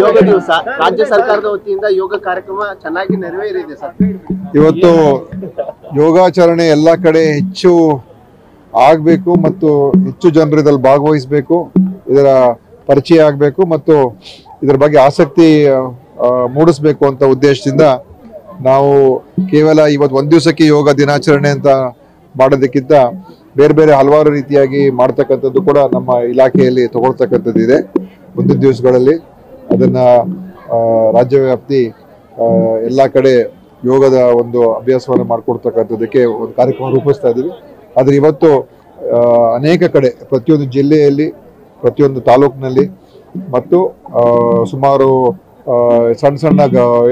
ಯೋಗ ದಿವಸ ರಾಜ್ಯ ಸರ್ಕಾರದ ವತಿಯಿಂದ ಯೋಗ ಕಾರ್ಯಕ್ರಮ ಚೆನ್ನಾಗಿ ನೆರವೇರಿದೆ ಸರ್. ಇವತ್ತು ಯೋಗಾಚರಣೆ ಎಲ್ಲ ಕಡೆ ಹೆಚ್ಚು ಆಗಬೇಕು ಮತ್ತು ಹೆಚ್ಚು ಜನರು ಇದರಲ್ಲಿ ಭಾಗವಹಿಸಬೇಕು, ಇದರ ಪರಿಚಯ ಆಗಬೇಕು ಮತ್ತು ಇದರ ಬಗ್ಗೆ ಆಸಕ್ತಿ ಮೂಡಿಸಬೇಕು ಅಂತ ಉದ್ದೇಶದಿಂದ ನಾವು ಕೇವಲ ಇವತ್ತು ಒಂದು ದಿವಸಕ್ಕೆ ಯೋಗ ದಿನಾಚರಣೆ ಅಂತ ಮಾಡೋದಕ್ಕಿಂತ ಬೇರೆ ಬೇರೆ ಹಲವಾರು ರೀತಿಯಾಗಿ ಮಾಡ್ತಕ್ಕಂಥದ್ದು ಕೂಡ ನಮ್ಮ ಇಲಾಖೆಯಲ್ಲಿ ತಗೊಳ್ತಕ್ಕಂಥದ್ದು ಇದೆ. ಮುಂದಿನ ದಿವಸಗಳಲ್ಲಿ ಅದನ್ನು ರಾಜ್ಯವ್ಯಾಪ್ತಿ ಎಲ್ಲ ಕಡೆ ಯೋಗದ ಒಂದು ಅಭ್ಯಾಸವನ್ನು ಮಾಡಿಕೊಡ್ತಕ್ಕಂಥದ್ದಕ್ಕೆ ಒಂದು ಕಾರ್ಯಕ್ರಮ ರೂಪಿಸ್ತಾ ಇದ್ದೀವಿ. ಆದರೆ ಇವತ್ತು ಅನೇಕ ಕಡೆ ಪ್ರತಿಯೊಂದು ಜಿಲ್ಲೆಯಲ್ಲಿ ಪ್ರತಿಯೊಂದು ತಾಲೂಕಿನಲ್ಲಿ ಮತ್ತು ಸುಮಾರು ಸಣ್ಣ ಸಣ್ಣ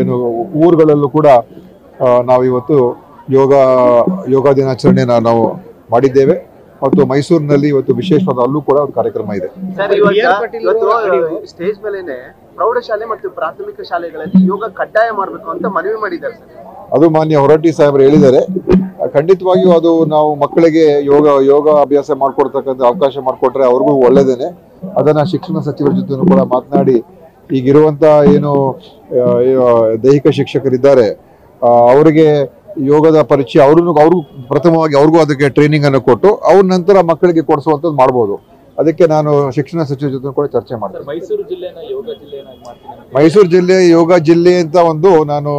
ಏನು ಊರುಗಳಲ್ಲೂ ಕೂಡ ನಾವು ಇವತ್ತು ಯೋಗ ದಿನಾಚರಣೆ ನಾವು ಮಾಡಿದ್ದೇವೆ ಮತ್ತು ಮೈಸೂರಿನಲ್ಲಿ ಇವತ್ತು ವಿಶೇಷವಾದ ಅಲ್ಲೂ ಕೂಡ ಒಂದು ಕಾರ್ಯಕ್ರಮ ಇದೆ. ಸ್ಟೇಜ್ ಮೇಲೆನೆ ಪ್ರೌಢಶಾಲೆ ಮತ್ತು ಪ್ರಾಥಮಿಕ ಶಾಲೆಗಳಲ್ಲಿ ಯೋಗ ಕಡ್ಡಾಯ ಮಾಡಬೇಕು ಅಂತ ಮನವಿ ಮಾಡಿದ್ದಾರೆ ಸರ್. ಅದು ಮಾನ್ಯ ಹೊರಟ್ಟಿ ಸಾಹೇಬರು ಹೇಳಿದ್ದಾರೆ. ಖಂಡಿತವಾಗಿಯೂ ಅದು ನಾವು ಮಕ್ಕಳಿಗೆ ಯೋಗ ಅಭ್ಯಾಸ ಮಾಡಿಕೊಡ್ತಕ್ಕಂಥ ಅವಕಾಶ ಮಾಡಿಕೊಟ್ರೆ ಅವ್ರಿಗೂ ಒಳ್ಳೆಯದೇನೆ. ಅದನ್ನು ಶಿಕ್ಷಣ ಸಚಿವರ ಜೊತೆ ಕೂಡ ಮಾತನಾಡಿ ಈಗಿರುವಂಥ ಏನು ದೈಹಿಕ ಶಿಕ್ಷಕರಿದ್ದಾರೆ ಅವರಿಗೆ ಯೋಗದ ಪರಿಚಯ ಅವ್ರಿಗೂ ಪ್ರಥಮವಾಗಿ ಅವ್ರಿಗೂ ಅದಕ್ಕೆ ಟ್ರೈನಿಂಗ್ ಅನ್ನು ಕೊಟ್ಟು ಅವ್ರ ನಂತರ ಮಕ್ಕಳಿಗೆ ಕೊಡಿಸುವಂಥದ್ದು ಮಾಡ್ಬೋದು. ಅದಕ್ಕೆ ನಾನು ಶಿಕ್ಷಣ ಸಚಿವರ ಜೊತೆ ಕೂಡ ಚರ್ಚೆ ಮಾಡ್ತೀನಿ. ಮೈಸೂರು ಜಿಲ್ಲೆ ಯೋಗ ಜಿಲ್ಲೆ ಅಂತ ಒಂದು ನಾನು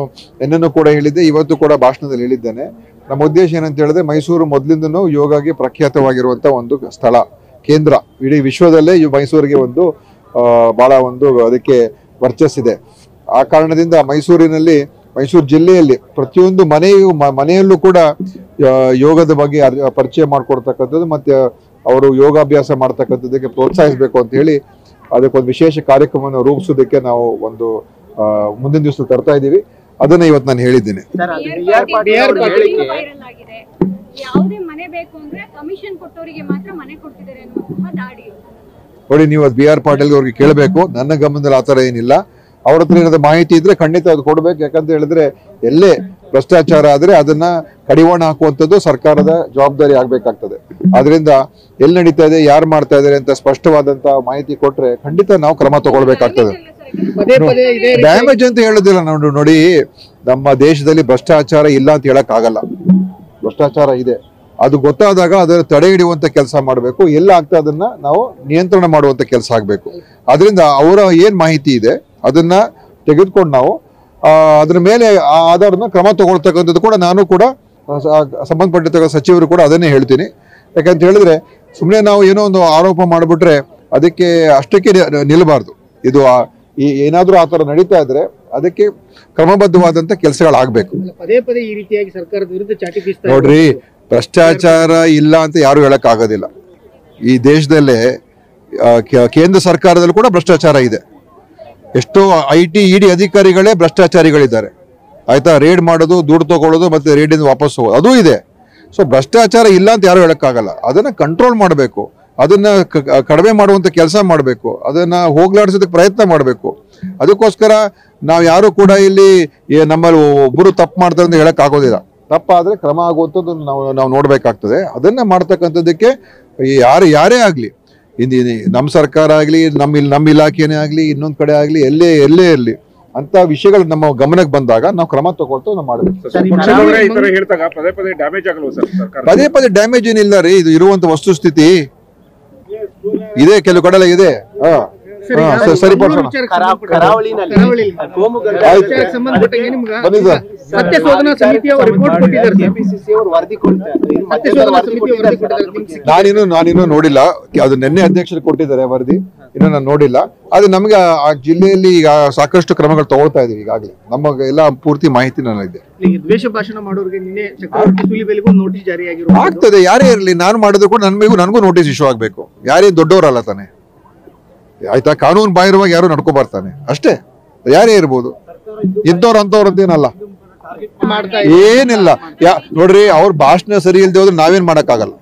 ಏನನ್ನು ಕೂಡ ಹೇಳಿದ್ದೆ, ಇವತ್ತು ಕೂಡ ಭಾಷಣದಲ್ಲಿ ಹೇಳಿದ್ದೇನೆ. ನಮ್ಮ ಉದ್ದೇಶ ಏನಂತ ಹೇಳಿದ್ರೆ ಮೈಸೂರು ಮೊದಲಿಂದನೂ ಯೋಗಕ್ಕೆ ಪ್ರಖ್ಯಾತವಾಗಿರುವಂಥ ಒಂದು ಸ್ಥಳ, ಕೇಂದ್ರ. ಇಡೀ ವಿಶ್ವದಲ್ಲೇ ಮೈಸೂರಿಗೆ ಒಂದು ಬಹಳ ಒಂದು ಅದಕ್ಕೆ ವರ್ಚಸ್ಸಿದೆ. ಆ ಕಾರಣದಿಂದ ಮೈಸೂರು ಜಿಲ್ಲೆಯಲ್ಲಿ ಪ್ರತಿಯೊಂದು ಮನೆಯಲ್ಲೂ ಕೂಡ ಯೋಗದ ಬಗ್ಗೆ ಪರಿಚಯ ಮಾಡಿಕೊಡ್ತಕ್ಕಂಥದ್ದು ಮತ್ತೆ ಅವರು ಯೋಗಾಭ್ಯಾಸ ಮಾಡ್ತಕ್ಕಂಥದ್ದಕ್ಕೆ ಪ್ರೋತ್ಸಾಹಿಸಬೇಕು ಅಂತ ಹೇಳಿ ಅದಕ್ಕೊಂದು ವಿಶೇಷ ಕಾರ್ಯಕ್ರಮವನ್ನು ರೂಪಿಸೋದಕ್ಕೆ ನಾವು ಒಂದು ಮುಂದಿನ ದಿವಸ ತರ್ತಾ ಇದ್ದೀವಿ. ಅದನ್ನ ಇವತ್ತು ನಾನು ಹೇಳಿದ್ದೀನಿ. ನೋಡಿ, ನೀವು ಅದು BR ಪಾಟೀಲ್ ಅವ್ರಿಗೆ ಕೇಳಬೇಕು. ನನ್ನ ಗಮನದಲ್ಲಿ ಆ ಥರ ಏನಿಲ್ಲ. ಅವ್ರ ಹತ್ರ ಏನಾದ ಮಾಹಿತಿ ಇದ್ರೆ ಖಂಡಿತ ಅದು ಕೊಡ್ಬೇಕು. ಯಾಕಂತ ಹೇಳಿದ್ರೆ ಎಲ್ಲೇ ಭ್ರಷ್ಟಾಚಾರ ಆದ್ರೆ ಅದನ್ನ ಕಡಿವಾಣ ಹಾಕುವಂಥದ್ದು ಸರ್ಕಾರದ ಜವಾಬ್ದಾರಿ ಆಗ್ಬೇಕಾಗ್ತದೆ. ಆದ್ರಿಂದ ಎಲ್ಲಿ ನಡೀತಾ ಇದೆ, ಯಾರು ಮಾಡ್ತಾ ಇದಾರೆ ಅಂತ ಸ್ಪಷ್ಟವಾದಂತ ಮಾಹಿತಿ ಕೊಟ್ರೆ ಖಂಡಿತ ನಾವು ಕ್ರಮ ತಗೊಳ್ಬೇಕಾಗ್ತದೆ. ಡ್ಯಾಮೇಜ್ ಅಂತ ಹೇಳೋದಿಲ್ಲ. ನೋಡಿ, ನಮ್ಮ ದೇಶದಲ್ಲಿ ಭ್ರಷ್ಟಾಚಾರ ಇಲ್ಲ ಅಂತ ಹೇಳಕ್ ಆಗಲ್ಲ. ಭ್ರಷ್ಟಾಚಾರ ಇದೆ, ಅದು ಗೊತ್ತಾದಾಗ ಅದನ್ನು ತಡೆ ಹಿಡಿಯುವಂತ ಕೆಲಸ ಮಾಡಬೇಕು. ಎಲ್ಲ ಆಗ್ತಾ ಅದನ್ನ ನಾವು ನಿಯಂತ್ರಣ ಮಾಡುವಂತ ಕೆಲಸ ಆಗ್ಬೇಕು. ಅದರಿಂದ ಅವರ ಏನ್ ಮಾಹಿತಿ ಇದೆ ಅದನ್ನ ತೆಗೆದುಕೊಂಡು ನಾವು ಅದ್ರ ಮೇಲೆ ಆ ಆಧಾರದ ಕ್ರಮ ತಗೊಳ್ತಕ್ಕಂಥದ್ದು ಕೂಡ ನಾನು ಕೂಡ ಸಂಬಂಧಪಟ್ಟಿರ್ತಕ್ಕ ಸಚಿವರು ಕೂಡ ಅದನ್ನೇ ಹೇಳ್ತೀನಿ. ಯಾಕಂತ ಹೇಳಿದ್ರೆ ಸುಮ್ಮನೆ ನಾವು ಏನೋ ಒಂದು ಆರೋಪ ಮಾಡಿಬಿಟ್ರೆ ಅದಕ್ಕೆ ಅಷ್ಟಕ್ಕೆ ನಿಲ್ಲಬಾರ್ದು. ಇದು ಏನಾದ್ರೂ ಆ ಥರ ನಡೀತಾ ಇದ್ರೆ ಅದಕ್ಕೆ ಕ್ರಮಬದ್ಧವಾದಂತ ಕೆಲಸಗಳಾಗಬೇಕು. ನೋಡ್ರಿ, ಭ್ರಷ್ಟಾಚಾರ ಇಲ್ಲ ಅಂತ ಯಾರು ಹೇಳಕ್ ಆಗೋದಿಲ್ಲ. ಈ ದೇಶದಲ್ಲೇ ಕೇಂದ್ರ ಸರ್ಕಾರದಲ್ಲಿ ಕೂಡ ಭ್ರಷ್ಟಾಚಾರ ಇದೆ. ಎಷ್ಟೋ IT ED ಅಧಿಕಾರಿಗಳೇ ಭ್ರಷ್ಟಾಚಾರಿಗಳಿದ್ದಾರೆ. ಆಯ್ತಾ, ರೇಡ್ ಮಾಡೋದು, ದುಡ್ಡು ತಗೊಳ್ಳೋದು ಮತ್ತೆ ರೇಡಿಂದ ವಾಪಸ್ ಹೋಗೋದು ಅದು ಇದೆ. ಸೊ ಭ್ರಷ್ಟಾಚಾರ ಇಲ್ಲ ಅಂತ ಯಾರು ಹೇಳಕ್ಕಾಗಲ್ಲ. ಅದನ್ನ ಕಂಟ್ರೋಲ್ ಮಾಡಬೇಕು, ಅದನ್ನ ಕಡಿಮೆ ಮಾಡುವಂತ ಕೆಲಸ ಮಾಡಬೇಕು, ಅದನ್ನ ಹೋಗ್ಲಾಡಿಸೋದಕ್ಕೆ ಪ್ರಯತ್ನ ಮಾಡಬೇಕು. ಅದಕ್ಕೋಸ್ಕರ ನಾವು ಯಾರು ಕೂಡ ಇಲ್ಲಿ ನಮ್ಮಲ್ಲಿ ಒಬ್ಬರು ತಪ್ಪು ಮಾಡ್ತಾರೆ ಅಂತ ಹೇಳಕ್ ಆಗೋದಿಲ್ಲ. ತಪ್ಪಾದ್ರೆ ಕ್ರಮ ಆಗುವಂಥದ್ದು ನಾವು ನೋಡ್ಬೇಕಾಗ್ತದೆ. ಅದನ್ನ ಮಾಡ್ತಕ್ಕಂಥದ್ದಕ್ಕೆ ಯಾರೇ ಆಗ್ಲಿ, ನಮ್ಮ ಸರ್ಕಾರ ಆಗಲಿ, ನಮ್ಮ ಇಲಾಖೆನೇ ಆಗಲಿ, ಇನ್ನೊಂದು ಕಡೆ ಆಗಲಿ, ಎಲ್ಲೇ ಇರಲಿ ಅಂತ ವಿಷಯಗಳು ನಮ್ಮ ಗಮನಕ್ಕೆ ಬಂದಾಗ ನಾವು ಕ್ರಮ ತಗೊಳ್ತಾ ನಾವು ಮಾಡಬೇಕು. ಪದೇ ಪದೇ ಡ್ಯಾಮೇಜ್ ಏನಿಲ್ಲ ರೀ. ಇದು ಇರುವಂತ ವಸ್ತುಸ್ಥಿತಿ ಇದೆ, ಕೆಲವು ಕಡೆ ಇದೆ. ಸರಿಪಡಿಸೋಣ. ನಾನಿನ್ನೂ ನೋಡಿಲ್ಲ. ಅದು ನಿನ್ನೆ ಅಧ್ಯಕ್ಷರು ಕೊಟ್ಟಿದ್ದಾರೆ ವರದಿ, ಇನ್ನು ನಾನು ನೋಡಿಲ್ಲ. ಅದು ನಮ್ಗೆ ಆ ಜಿಲ್ಲೆಯಲ್ಲಿ ಈಗ ಸಾಕಷ್ಟು ಕ್ರಮಗಳು ತಗೊಳ್ತಾ ಇದೀವಿ. ಈಗಾಗಲೇ ನಮಗೆ ಎಲ್ಲ ಪೂರ್ತಿ ಮಾಹಿತಿ ನನಗಿದೆ. ದ್ವೇಷ ಭಾಷಣ ಮಾಡೋರಿಗೆ ನೋಟಿಸ್ ಜಾರಿಯಾಗಿರೋ ಆಗ್ತದೆ. ಯಾರೇ ಇರಲಿ, ನಾನು ಮಾಡಿದ್ರು ಕೂಡ ನನಗೂ ನೋಟಿಸ್ ಇಶ್ಯೂ ಆಗ್ಬೇಕು. ಯಾರೇ ದೊಡ್ಡವರಲ್ಲ ತಾನೆ, ಆಯ್ತಾ? ಕಾನೂನು ಬಾಹಿರವಾಗಿ ಯಾರು ನಡ್ಕೊ ಬರ್ತಾನೆ ಅಷ್ಟೇ. ಯಾರೇ ಇರ್ಬೋದು, ಇಂಥವ್ರು ಅಂತವ್ರು ಅಂತೇನಲ್ಲ, ಏನಿಲ್ಲ. ನೋಡ್ರಿ, ಅವ್ರ ಭಾಷಣ ಸರಿ ಇಲ್ದೆ ಹೋದ್ರೆ ನಾವೇನ್ ಮಾಡಕ್ಕಾಗಲ್ಲ.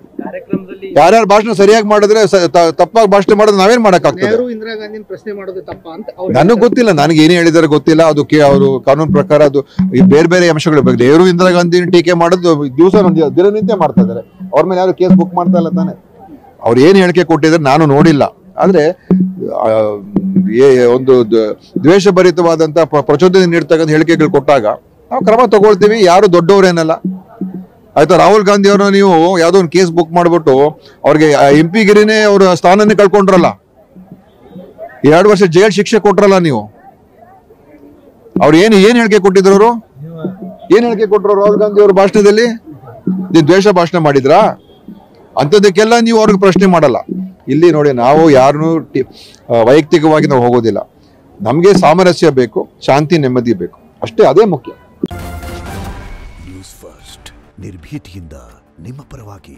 ಯಾರ್ಯಾರು ಭಾಷಣ ಸರಿಯಾಗಿ ಮಾಡಿದ್ರೆ, ತಪ್ಪಾಗಿ ಭಾಷಣ ಮಾಡಿದ್ರೆ ನಾವೇನ್ ಮಾಡಕ್ಕಾಗ್ತದೆ? ನನಗ್ ಗೊತ್ತಿಲ್ಲ, ನನಗೆ ಏನೇ ಹೇಳಿದಾರೆ ಗೊತ್ತಿಲ್ಲ. ಅದು ಅವರು ಕಾನೂನು ಪ್ರಕಾರ ಅದು ಬೇರೆ ಬೇರೆ ಅಂಶಗಳು ಬಗ್ಗೆ ನೆಹರು ಇಂದಿರಾ ಗಾಂಧಿ ಟೀಕೆ ಮಾಡೋದು ದಿನನಿತ್ಯ ಮಾಡ್ತಾ ಇದಾರೆ. ಅವ್ರ ಮೇಲೆ ಯಾರು ಕೇಸ್ ಬುಕ್ ಮಾಡ್ತಾ ಇಲ್ಲ ತಾನೆ. ಅವ್ರು ಏನ್ ಹೇಳಿಕೆ ಕೊಟ್ಟಿದ್ರೆ ನಾನು ನೋಡಿಲ್ಲ. ಆದರೆ ಒಂದು ದ್ವೇಷಭರಿತವಾದಂಥ ಪ್ರಚೋದನೆ ನೀಡ್ತಕ್ಕಂಥ ಹೇಳಿಕೆಗಳು ಕೊಟ್ಟಾಗ ನಾವು ಕ್ರಮ ತಗೊಳ್ತೀವಿ. ಯಾರು ದೊಡ್ಡವರೇನಲ್ಲ, ಆಯ್ತಾ. ರಾಹುಲ್ ಗಾಂಧಿ ಅವ್ರನ್ನ ನೀವು ಯಾವುದೋ ಒಂದು ಕೇಸ್ ಬುಕ್ ಮಾಡಿಬಿಟ್ಟು ಅವ್ರಿಗೆ MP ಗಿರಿನೇ ಅವ್ರ ಸ್ಥಾನನೇ ಕಳ್ಕೊಂಡ್ರಲ್ಲ, 2 ವರ್ಷ ಜೈಲ್ ಶಿಕ್ಷೆ ಕೊಟ್ರಲ್ಲ ನೀವು. ಅವ್ರು ಏನ್ ಹೇಳಿಕೆ ಕೊಟ್ಟಿದ್ರು? ಅವರು ಏನ್ ಹೇಳಿಕೆ ಕೊಟ್ಟರು ರಾಹುಲ್ ಗಾಂಧಿ ಅವ್ರ ಭಾಷಣದಲ್ಲಿ? ನೀವು ದ್ವೇಷ ಭಾಷಣ ಮಾಡಿದ್ರಾ? ಅಂಥದ್ದಕ್ಕೆಲ್ಲ ನೀವು ಅವ್ರಿಗೆ ಪ್ರಶ್ನೆ ಮಾಡಲ್ಲ. ಇಲ್ಲಿ ನೋಡಿ, ನಾವು ಯಾರನ್ನೂ ವೈಯಕ್ತಿಕವಾಗಿ ನಾವು ಹೋಗೋದಿಲ್ಲ. ನಮಗೆ ಸಾಮರಸ್ಯ ಬೇಕು, ಶಾಂತಿ ನೆಮ್ಮದಿ ಬೇಕು ಅಷ್ಟೇ, ಅದೇ ಮುಖ್ಯ. ನ್ಯೂಸ್ ಫಸ್ಟ್ ನಿರ್ಭೀತಿಯಿಂದ ನಿಮ್ಮ ಪರವಾಗಿ.